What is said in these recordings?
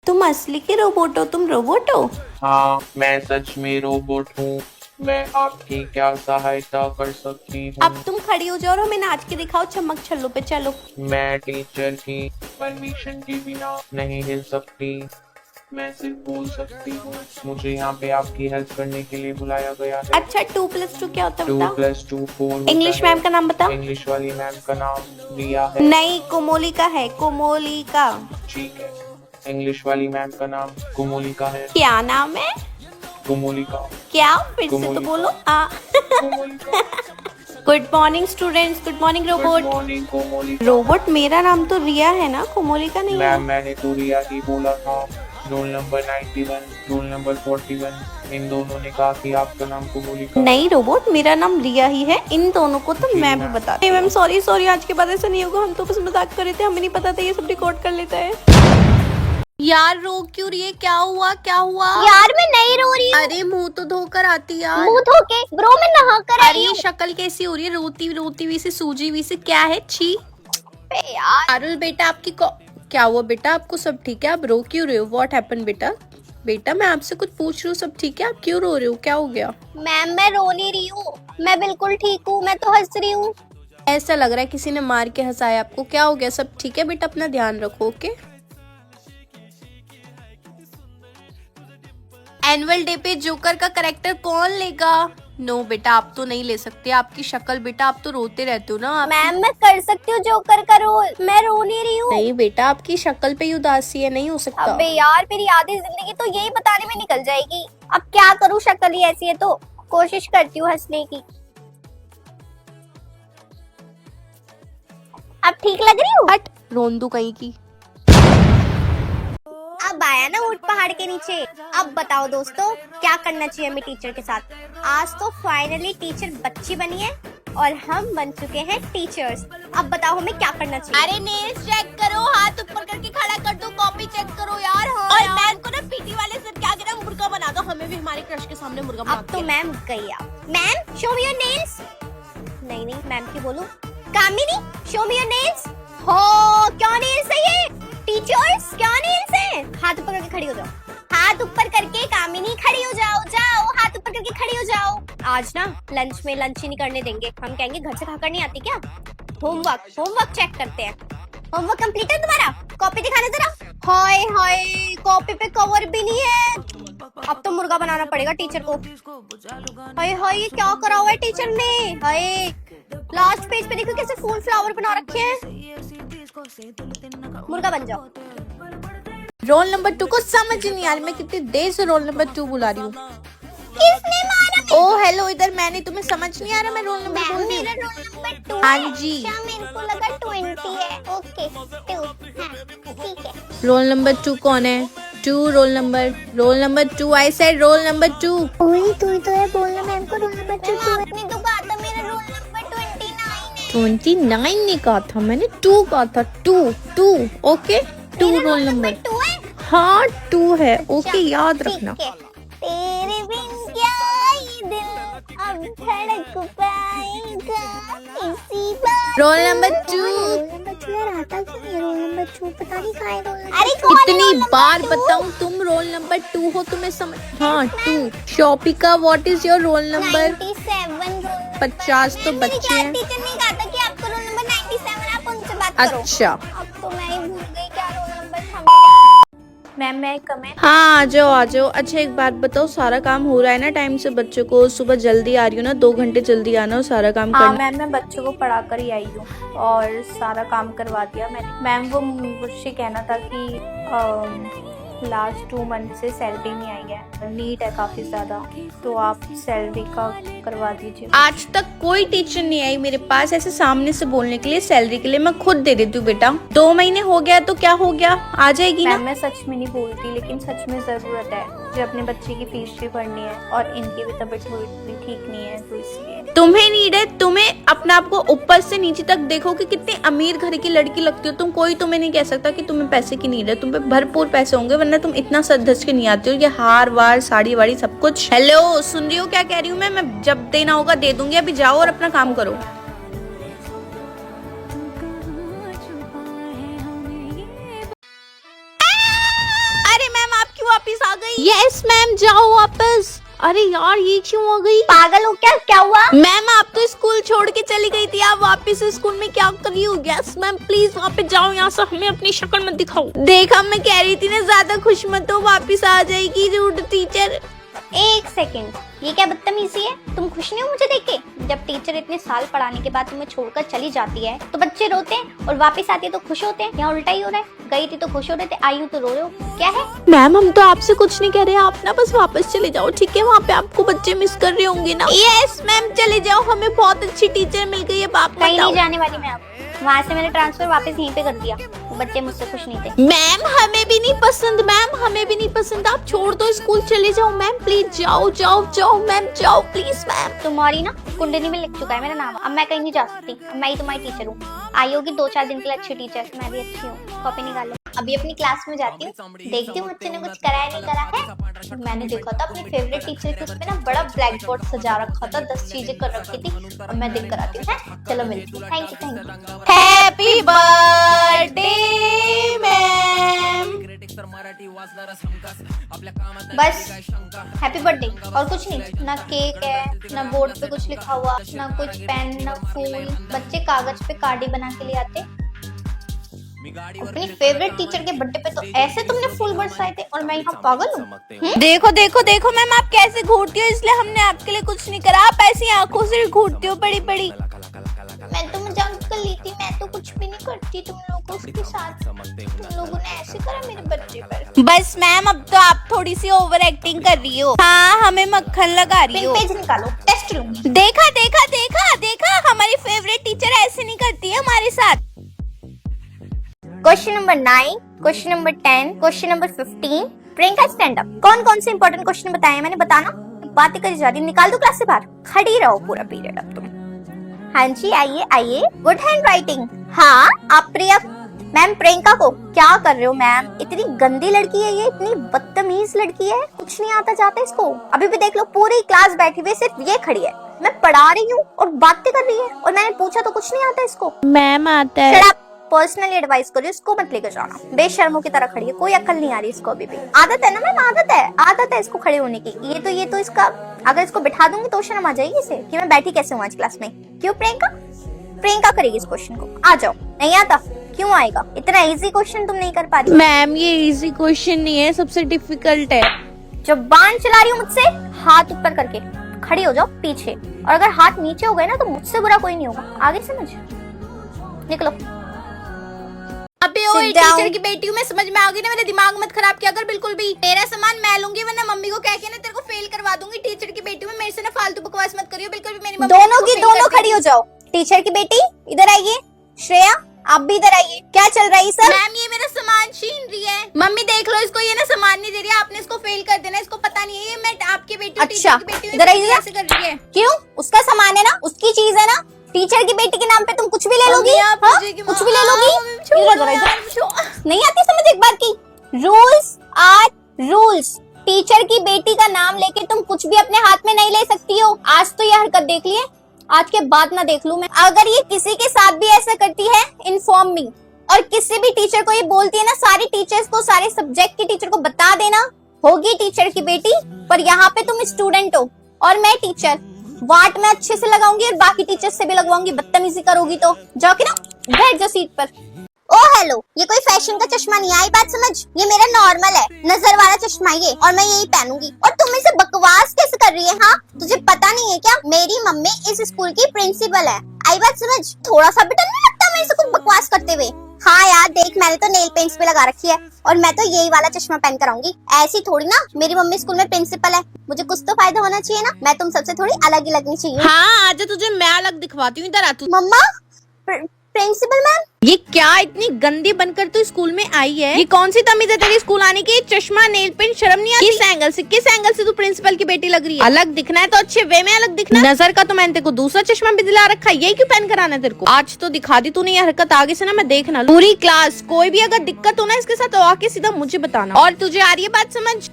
तुम असली के रोबोट हो? तुम रोबोट हो? हाँ, मैं सच में रोबोट हूँ। मैं आपकी क्या सहायता कर सकती हूँ? अब तुम खड़ी हो जाओ और हमें नाच के दिखाओ चमक छल्लों पे। चलो। मैं टीचर की परमिशन के बिना नहीं हिल सकती। मैं सिर्फ बोल सकती हूँ। मुझे यहाँ पे आपकी हेल्प करने के लिए बुलाया गया है। अच्छा, 2+2 क्या होता है 2 बता। + 2 4 इंग्लिश मैम का नाम बता। इंग्लिश वाली मैम का नाम रिया है। नहीं, कोमोलिका है, कोमोलिका। ठीक है, इंग्लिश वाली मैम का नाम कोमोलिका है। क्या नाम है? कोमोलिका। क्या? फिर से तो कोमोलिका। बोलो। Komolika. Good morning students. Good morning good robot. Morning Komolika. Robot, मेरा नाम तो रिया है ना, कोमोलिका नहीं है। मैम, मैंने तो रिया ही बोला था। रोल नंबर 91, रोल नंबर 41, इन दोनों ने कहा कि आपका नाम कोमोलिका। नहीं रोबोट, मेरा नाम रिया ही है। इन दोनों को तो जी मैं भी मैम। बता। मैम सॉरी, आज के बाद ऐसा नहीं होगा। हम तो बस मजाक कर रहे थे, हमें नहीं पता था ये सब रिकॉर्ड कर लेता है। यार रो क्यों रही है? क्या हुआ? क्या हुआ? यार मैं नहीं रो रही हूँ। अरे मुंह तो धोकर आती यार। मुंह धो के ब्रो मैं नहा कर अरे आई ये हूँ। शक्ल कैसी हो रही है? रोती हुई सी, सूजी हुई सी, क्या है? छी। यार आरुल बेटा, आपकी क्या हुआ बेटा? आपको सब ठीक है? आप रो क्यों रहे हो? व्हाट हैपन बेटा? बेटा मैं आपसे कुछ पूछ रही हूँ, सब ठीक है? आप क्यों रो रहे हो? क्या हो गया? मैम मैं रो नहीं रही हूँ, मैं बिल्कुल ठीक हूँ, मैं तो हंस रही हूँ। ऐसा लग रहा है किसी ने मार के हंसाया आपको। क्या हो गया? सब ठीक है बेटा? अपना ध्यान रखो, ओके? एनुअल डे पे जोकर का करेक्टर कौन लेगा? नो बेटा, आप तो नहीं ले सकते। आपकी शक्ल बेटा, आप तो रोते रहते हो ना। मैम मैं कर सकती हूँ जोकर का रोल, मैं रो नहीं रही हूँ। नहीं बेटा, आपकी शक्ल पे ही उदासी है, नहीं हो सकता। अबे यार मेरी आधी जिंदगी तो यही बताने में निकल जाएगी। अब क्या करूँ, शक्ल ही ऐसी है तो कोशिश करती हूँ हंसने की। अब ठीक लग रही हूँ? हट रोंदू कहीं की। अब आया ना ऊंट पहाड़ के नीचे। अब बताओ दोस्तों, क्या करना चाहिए हमें टीचर के साथ। आज तो फाइनली टीचर बच्ची बनी है और हम बन चुके हैं टीचर्स। अब बताओ हमें क्या करना चाहिए। अरे नेल्स चेक करो, हाथ ऊपर करके खड़ा कर दो, कॉपी चेक करो यार। हाँ और मैम को ना पीटी वाले से क्या कहना, मुर्गा बना दो। हमें भी हमारे क्रश के सामने मुर्गा बना अब तो मैम गई। Ma'am show me your nails. नहीं मैम की बोलूं, कामिनी शो मी योर नेल्स। हो क्या नेल्स है ये? टीचर्स क्या नेल्स है? हाथ ऊपर करके खड़ी हो जाओ। हाथ ऊपर करके कामिनी खड़ी हो जाओ। हाथ ऊपर करके खड़ी हो जाओ। आज ना लंच में लंच ही नहीं करने देंगे। हम कहेंगे घर से खाकर नहीं आती क्या। होमवर्क चेक करते हैं। होमवर्क कंप्लीट है तुम्हारा? कॉपी दिखाने जरा। हाय हाय, कॉपी पे कवर भी नहीं है। अब तो मुर्गा बनाना पड़ेगा टीचर को। हाय हाय, ये क्या करा हुआ है टीचर ने? हाय, लास्ट पेज पे देखो कैसे फूल फ्लावर बना रखे हैं। मुर्गा बन जाओ। रोल नंबर 2 को समझ नहीं आ रही। मैं कितनी देर से रोल नंबर 2 बुला रही हूँ। किसने मारा? ओ हेलो, इधर मैंने, तुम्हें समझ नहीं आ रहा मैं रोल नंबर बोल रही मेरा हूँ? रोल नंबर 2 हाँ है। जी। अच्छा मेरे को लगा 20 है। ओके 2, हाँ ठीक है। रोल नंबर 2 कौन है? 2 roll number 2। I said roll number 2। ओए तू तो है, बोलना मैम को रोल नंबर 2 है। आपने तो कहा था मेरा रोल नंबर 29 है। 29 नहीं कहा था मैंने, 2 कहा था। 2 ओके। 2 मेरा रोल नंबर 2 है। हाँ 2 है, ओके याद ठीक रखना। है। तेरे बिन क्या ये दिल अब धड़क पाएगा इसी बात। Roll number 2। रोल नंबर 2 यार, आता क्यों नहीं है रोल नंबर 2? पता नहीं कहाँ है रोल नंबर। अरे कौन है कितनी रोल नंबर बार 2? बताऊं तुम रोल नंबर 2 हो, तुम्हें समझ। हाँ 2। शॉपिका, what is your roll number? 97 roll number. 50 तो मेरी बच्चे क्लास हैं। टीचर ने कहा था कि आपका रोल नंबर 97, आप उनसे बात करो। अच्छा अब तो मैं ही भूल गई क्या रोल नंबर था मेरा। मैम मैं कमेंट। हाँ आ जाओ। अच्छा एक बात बताओ, सारा काम हो रहा है ना टाइम से? बच्चों को सुबह जल्दी आ रही हो ना, 2 घंटे जल्दी आना और सारा काम हाँ करना। मैम, मैं बच्चों को पढ़ा कर ही आई हूँ और सारा काम करवा दिया मैंने। मैम वो मुझसे कहना था कि लास्ट 2 मंथ से सैलरी नहीं आई है, नीड है काफ़ी ज़्यादा, तो आप सैलरी का करवा दीजिए। आज तक कोई टीचर नहीं आई मेरे पास ऐसे सामने से बोलने के लिए सैलरी के लिए। मैं खुद दे देती हूँ बेटा। 2 महीने हो गया तो क्या हो गया, आ जाएगी ना। मैम मैं सच में नहीं बोलती, लेकिन सच में ज़रूरत है। मुझे अपने बच्चे की फीस भी भरनी है और इनकी भी तबीयत थोड़ी ठीक नहीं है, तो इसलिए। तुम्हें नीड है, तुम्हें अपने आप को ऊपर से नीचे तक देखो कि कितनी अमीर घर की लड़की लगती हो तुम। कोई तुम्हें नहीं कह सकता कि तुम्हें पैसे की नीड है। तुम पे भरपूर पैसे होंगे, वरना तुम इतना सज धज के नहीं आती हो। ये हार वार साड़ी वाड़ी सब कुछ। हेलो, सुन रही हो क्या कह रही हूँ मैं जब देना होगा दे दूंगी। अभी जाओ और अपना काम करो। यस मैम, जाओ वापस। अरे यार ये क्यों हो गई? पागल हो क्या? क्या हुआ? मैम आप तो स्कूल छोड़ के चली गई थी, आप वापस स्कूल में क्या कर रही हो? यस मैम प्लीज वापस जाओ यहाँ से, हमें अपनी शक्ल मत दिखाओ। देखा मैं कह रही थी ना, ज्यादा खुश मत हो, वापस आ जाएगी रूड टीचर। एक सेकंड, ये क्या बदतमीजी है? तुम खुश नहीं हो मुझे देख के? जब टीचर इतने साल पढ़ाने के बाद तुम्हें छोड़कर चली जाती है तो बच्चे रोते हैं और वापस आती है तो खुश होते हैं। यहाँ उल्टा ही हो रहा है, गई थी तो खुश हो रहे थे, आई हूँ तो रो रहे हो, क्या है? मैम हम तो आपसे कुछ नहीं कह रहे, आप ना बस वापस चले जाओ, ठीक है? वहाँ पे आपको बच्चे मिस कर रहे होंगे ना। यस मैम चले जाओ, हमें बहुत अच्छी टीचर मिल गई है। आप कहीं नहीं जाने वाली मैं, अब वहाँ से मैंने ट्रांसफर वापस यहीं पे कर दिया। वो बच्चे मुझसे खुश नहीं थे। मैम हमें भी नहीं पसंद, मैम हमें भी नहीं पसंद, आप छोड़ दो स्कूल, चले जाओ मैम प्लीज, जाओ जाओ जाओ मैम, जाओ प्लीज मैम। तुम्हारी ना कुंडली में लिख चुका है मेरा नाम, अब मैं कहीं नहीं जा सकती, अब मैं ही तुम्हारी टीचर हूँ। आई होगी 2-4 दिन के लिए अच्छी टीचर, मैं भी अच्छी हूँ, कॉपी निकालो। अभी अपनी क्लास में जाती हूँ, देखती हूँ बच्चे ने कुछ करा है नहीं करा है। मैंने देखा था अपने फेवरेट टीचर के उसपे ना बड़ा ब्लैक बोर्ड सजा रखा था, 10 चीजें कर रखी थी, अब मैं देख कर आती हूँ। चलो मिलती हूँ, thank you. Happy birthday ma'am. बस हैप्पी बर्थडे और कुछ नहीं, ना केक है, ना बोर्ड पे कुछ लिखा हुआ, ना कुछ पेन, ना फूल। बच्चे कागज पे कार्ड बना के ले आते। अपनी फेवरेट टीचर के बर्थडे पे तो ऐसे तुमने फूल बरसाए थे और मैं यहाँ पागल हूँ। देखो देखो देखो मैम आप कैसे घूरती हो, इसलिए हमने आपके लिए कुछ नहीं करा, आप ऐसी आंखों से घूरती हो बड़ी बड़ी। मैं तो मजाक कर ली थी, मैं तो कुछ भी नहीं करती तुम लोगों के साथ, तुम लोगों ने ऐसे करा मेरे बच्चे पर। बस मैम अब तो आप थोड़ी सी ओवर एक्टिंग कर रही हो। हाँ हमें मक्खन लगा रही हो। पेज निकालो, टेस्ट लूंगी। देखा देखा देखा देखा, हमारी फेवरेट टीचर ऐसे नहीं करती है हमारे साथ। Question number 9, question number 10, question number 15। Priyanka stand up. कौन कौन से इंपॉर्टेंट क्वेश्चन बताए हैं मैंने, बताना। बातें करी जा रही, निकाल दो क्लास से बाहर, खड़ी रहो पूरा पीरियड अब तुम। हाँ जी आइए आइए, गुड हैंड राइटिंग। हाँ आप प्रिया मैम, प्रियंका को क्या कर रहे हो मैम? इतनी गंदी लड़की है ये, इतनी बदतमीज लड़की है, कुछ नहीं आता जाता इसको। अभी भी देख लो पूरी क्लास बैठी हुई, सिर्फ ये खड़ी है, मैं पढ़ा रही हूँ और बातें कर रही है, और मैंने पूछा तो कुछ नहीं आता इसको। मैम आता है। पर्सनली एडवाइस करो, इसको मत लेकर जाना, बेशर्मों की तरह खड़ी है, कोई अक्ल नहीं आ रही इसको अभी भी। आदत है ना मैम, आदत है इसको खड़े होने की। ये तो इसका, अगर इसको बिठा दूंगी तो शर्म आ जाएगी इसे कि मैं बैठी कैसे हूँ आज क्लास में। क्यों प्रियंका करेगी इस क्वेश्चन को। आ जाओ, नहीं आता क्यों आएगा? इतना इजी क्वेश्चन तुम नहीं कर पा रही। मैम ये इजी क्वेश्चन नहीं है, सबसे डिफिकल्ट है। जुबान चला रही हूँ मुझसे, हाथ ऊपर करके खड़ी हो जाओ पीछे, और अगर हाथ नीचे हो गए ना तो मुझसे बुरा कोई नहीं होगा, आगे समझ। निकलो। अबे ओए टीचर की बेटी हूँ मैं, समझ में आ गई ना, मेरा दिमाग मत खराब किया कर बिल्कुल भी। तेरा सामान मैं लूंगी, वरना मम्मी को कह के ना तेरे को फेल करवा दूंगी। टीचर की बेटी हूँ, मेरे से ना फालतू बकवास मत करियो बिल्कुल भी। मेरी मम्मी दोनों खड़ी हो जाओ। टीचर की बेटी इधर आइए, श्रेया आप भी इधर आइए। क्या चल रहा है सर? मैम ये मेरा सामान छीन रही है। मम्मी देख लो इसको, ये ना सामान नहीं दे रही है, आपने इसको फेल कर देना, इसको पता नहीं है ये मैं आपकी बेटी हूँ। अच्छा, टीचर की बेटी हूँ, इधर आइए। कैसे कर रही है? क्यों? उसका सामान है ना, उसकी चीज है ना, टीचर की बेटी के नाम पे तुम कुछ भी ले लोगी? कुछ भी ले लोगी? नहीं आती समझ एक बार की? Rules are rules. टीचर की बेटी का नाम लेके तुम कुछ भी अपने हाथ में नहीं ले सकती हो। आज तो ये हरकत देख लिए, आज के बाद ना देख लूं मैं। अगर ये किसी के साथ भी ऐसा करती है, इन्फॉर्म मी। और किसी भी टीचर को ये बोलती है ना, सारी टीचर्स को, सारे सब्जेक्ट की टीचर को बता देना, होगी टीचर की बेटी, पर यहाँ पे तुम स्टूडेंट हो और मैं टीचर। वाट में अच्छे से लगाऊंगी और बाकी टीचर्स से भी लगवाऊंगी, बदतमीजी करोगी तो। जाओ कि ना, बैठ जाओ सीट पर। ओ हेलो, ये कोई फैशन का चश्मा नहीं, आई बात समझ? ये मेरा नॉर्मल है, नजर वाला चश्मा ये, और मैं यही पहनूंगी। और तुम इसे बकवास कैसे कर रही है? हाँ तुझे पता नहीं है क्या, मेरी मम्मी इस स्कूल की प्रिंसिपल है, आई बात समझ? थोड़ा सा भी डर नहीं लगता मेरे से कुछ बकवास करते हुए? हाँ यार देख, मैंने तो नेल पेंट्स पे लगा रखी है, और मैं तो यही वाला चश्मा पहन कर आऊंगी। ऐसी थोड़ी ना, मेरी मम्मी स्कूल में प्रिंसिपल है, मुझे कुछ तो फायदा होना चाहिए ना, मैं तुम सबसे थोड़ी अलग ही लगनी चाहिए। हाँ आज तुझे मैं अलग दिखवाती हूँ, इधर आ तू। मम्मा, प्रिंसिपल मैम, ये क्या इतनी गंदी बनकर तू स्कूल में आई है? ये कौन सी तमीज है तेरी स्कूल आने की? चश्मा, नेल पेंट, शर्म नहीं आती? किस एंगल से तू प्रिंसिपल की बेटी लग रही है? अलग दिखना है तो अच्छे वे में अलग दिखना। नजर का तो मैंने तेरे को दूसरा चश्मा भी दिला रखा है, ये क्यों पहन कर आना तेरे को? आज तो दिखा दी तूने ये हरकत, आगे से ना मैं देखना पूरी क्लास। कोई भी अगर दिक्कत हो ना इसके साथ तो आके सीधा मुझे बताना। और तुझे आ रही है बात समझ?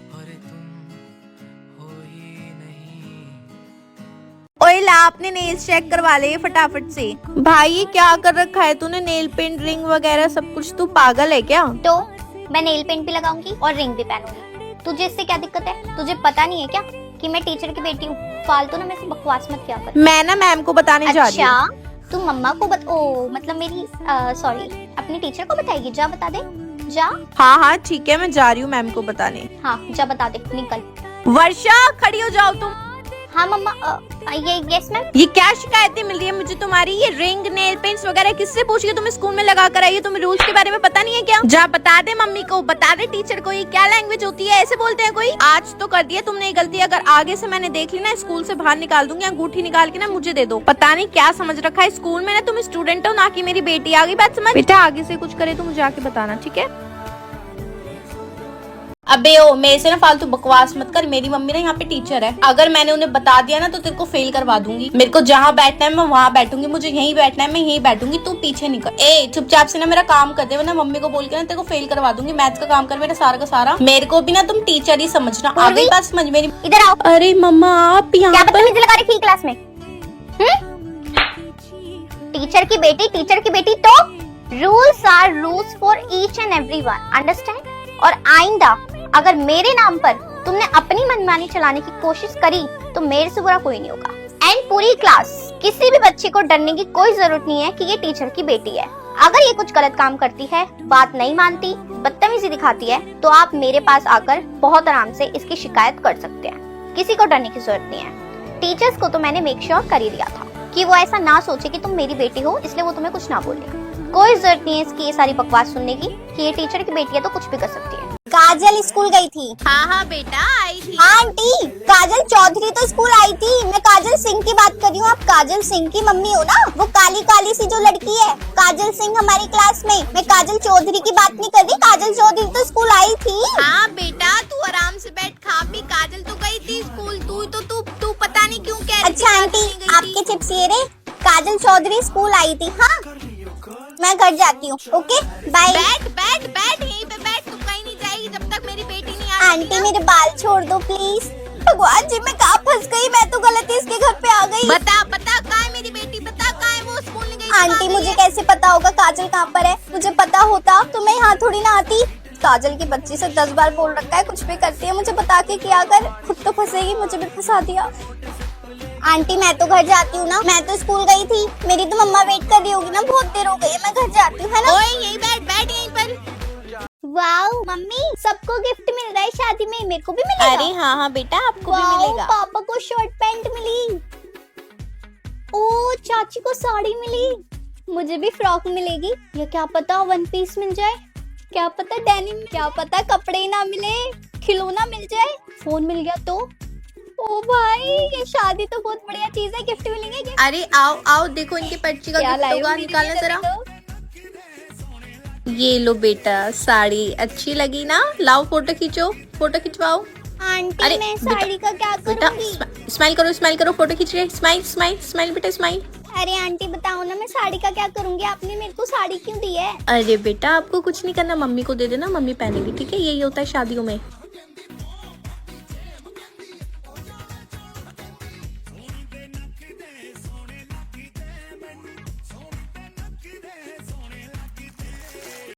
ओए ला अपने नेल्स चेक करवा ले फटाफट से। भाई ये क्या कर रखा है तूने? नेल पेंट, रिंग वगैरह सब कुछ, तू पागल है क्या? तो मैं नेल पेंट भी लगाऊंगी और रिंग भी पहनूंगी। तुझे इससे क्या दिक्कत है? तुझे पता नहीं है क्या कि मैं टीचर की बेटी हूँ? फालतू ना मेरे से बकवास मत क्या कर। मैं ना मैम को बताने जा रही हूँ। अच्छा, तू मम्मा को ओ मतलब मेरी सॉरी अपनी टीचर को बताएगी? जा बता दे, जा। हाँ ठीक है, मैं जा रही हूँ मैम को बताने। हाँ जा बता दे, निकल। वर्षा खड़ी हो जाओ तुम। हाँ मम्मा, ये यस मैम। ये क्या शिकायतें मिल रही है मुझे तुम्हारी? ये रिंग, नेल पेंट्स वगैरह किससे पूछ के तुम स्कूल में लगा कर आई हो? तुम्हें रूल्स के बारे में पता नहीं है क्या? जा बता दे मम्मी को, बता दे टीचर को। ये क्या लैंग्वेज होती है? ऐसे बोलते हैं कोई? आज तो कर दिया तुमने गलती, अगर आगे से मैंने देख ली ना स्कूल से बाहर निकाल दूंगी। अंगूठी निकाल के ना मुझे दे दो। पता नहीं क्या समझ रखा है स्कूल में ना, तुम स्टूडेंट हो ना कि मेरी बेटी। आ गई बात समझ? बेटा आगे से कुछ करे तो मुझे आके बताना, ठीक है? अबे ओ मेरे से ना फालतू बकवास मत कर। मेरी मम्मी ना यहाँ पे टीचर है, अगर मैंने उन्हें बता दिया ना तो तेरे को फेल करवा दूंगी। मेरे को जहाँ बैठना है मैं वहाँ बैठूंगी, मुझे यहीं बैठना है मैं यहीं बैठूंगी, तू पीछे निकल। ए चुपचाप से ना मेरा काम कर दे, वरना मम्मी को बोल के ना तेरे को फेल करवा दूंगी। मैथ्स का काम कर मेरा सारा का सारा। मेरे को भी ना तुम टीचर ही समझना। आगे बात समझ मेरी। इधर आओ। अरे मम्मा आप यहाँ पर बदतमीजी लगा रखी क्लास में? टीचर की बेटी तो rules are rules for each and everyone, understand? और आइंदा अगर मेरे नाम पर तुमने अपनी मनमानी चलाने की कोशिश करी तो मेरे से बुरा कोई नहीं होगा। एंड पूरी क्लास, किसी भी बच्चे को डरने की कोई जरूरत नहीं है कि ये टीचर की बेटी है। अगर ये कुछ गलत काम करती है, बात नहीं मानती, बदतमीजी दिखाती है, तो आप मेरे पास आकर बहुत आराम से इसकी शिकायत कर सकते हैं। किसी को डरने की जरूरत नहीं है। टीचर्स को तो मैंने मेक श्योर कर ही दिया था कि वो ऐसा ना सोचे कि तुम मेरी बेटी हो इसलिए वो तुम्हें कुछ ना बोले। कोई जरूरत नहीं है इसकी ये सारी बकवास सुनने की कि ये टीचर की बेटी है तो कुछ भी कर सकती है। काजल स्कूल गई थी। हाँ बेटा आई थी। हाँ आंटी, काजल चौधरी तो स्कूल आई थी। मैं काजल सिंह की बात कर रही हूँ। आप काजल सिंह की मम्मी हो ना? वो काली काली सी जो लड़की है, काजल सिंह हमारी क्लास में। मैं काजल चौधरी की बात नहीं कर रही। काजल चौधरी तो स्कूल आई थी। हाँ बेटा तू आराम से बैठ, खा पी। काजल तो गई थी स्कूल, तू पता नहीं क्यों कह रही थी। अच्छा आंटी, आपके चिप्स ये रहे। काजल चौधरी स्कूल आई थी। हाँ मैं घर जाती हूँ, ओके बाय। बैठ यहीं पे बैठ, तू कहीं नहीं जाएगी जब तक मेरी बेटी नहीं आ। आंटी मेरे बाल छोड़ दो प्लीज। भगवान जी मैं कहाँ फंस गई? मैं तो गलती इसके घर पे आ गई। बता कहाँ है मेरी बेटी? बता कहाँ है? वो स्कूल नहीं गई? आंटी मुझे कैसे पता होगा काजल कहाँ पर है? मुझे पता होता तो मैं यहाँ थोड़ी ना आती। काजल की बच्ची से 10 बार बोल रखा है कुछ भी करती है मुझे बता के किया कर। खुद तो फंसेगी, मुझे भी फंसा दिया। आंटी मैं तो घर जाती हूँ ना, मैं तो स्कूल गई थी। मेरी तो मम्मा वेट कर रही होगी ना, बहुत देर हो गई है। मैं घर जाती हूँ, है ना? ओए यहीं बैठ यहीं पर। वाओ मम्मी, सबको गिफ्ट मिल रहा है शादी में, मेरे को भी मिलेगा? अरे हाँ बेटा आपको भी वाओ, मिलेगा। पापा को शर्ट पैंट मिली। ओ चाची को साड़ी मिली। मुझे भी फ्रॉक मिलेगी या क्या पता वन पीस मिल जाए, क्या पता डेनिम, क्या पता कपड़े ही ना मिले, खिलौना मिल जाए, फोन मिल गया तो। ओ भाई ये शादी तो बहुत बढ़िया चीज है, गिफ्ट मिलेंगे गिफ्ट। अरे आओ देखो इनके पर्ची का गिफ्ट होगा, निकालना जरा। ये लो बेटा साड़ी, अच्छी लगी ना? लाओ फोटो खींचो, फोटो खिंचवाओ। आंटी अरे मैं साड़ी का क्या बेटा करूंगी? स्माइल करो, फोटो खींच रहे। स्माइल बेटा स्माइल। अरे आंटी बताओ ना मैं साड़ी का क्या करूंगी? आपने मेरे को साड़ी क्यों दी है? अरे बेटा आपको कुछ नहीं करना, मम्मी को दे देना, मम्मी पहनेगी, ठीक है? यही होता है शादियों में।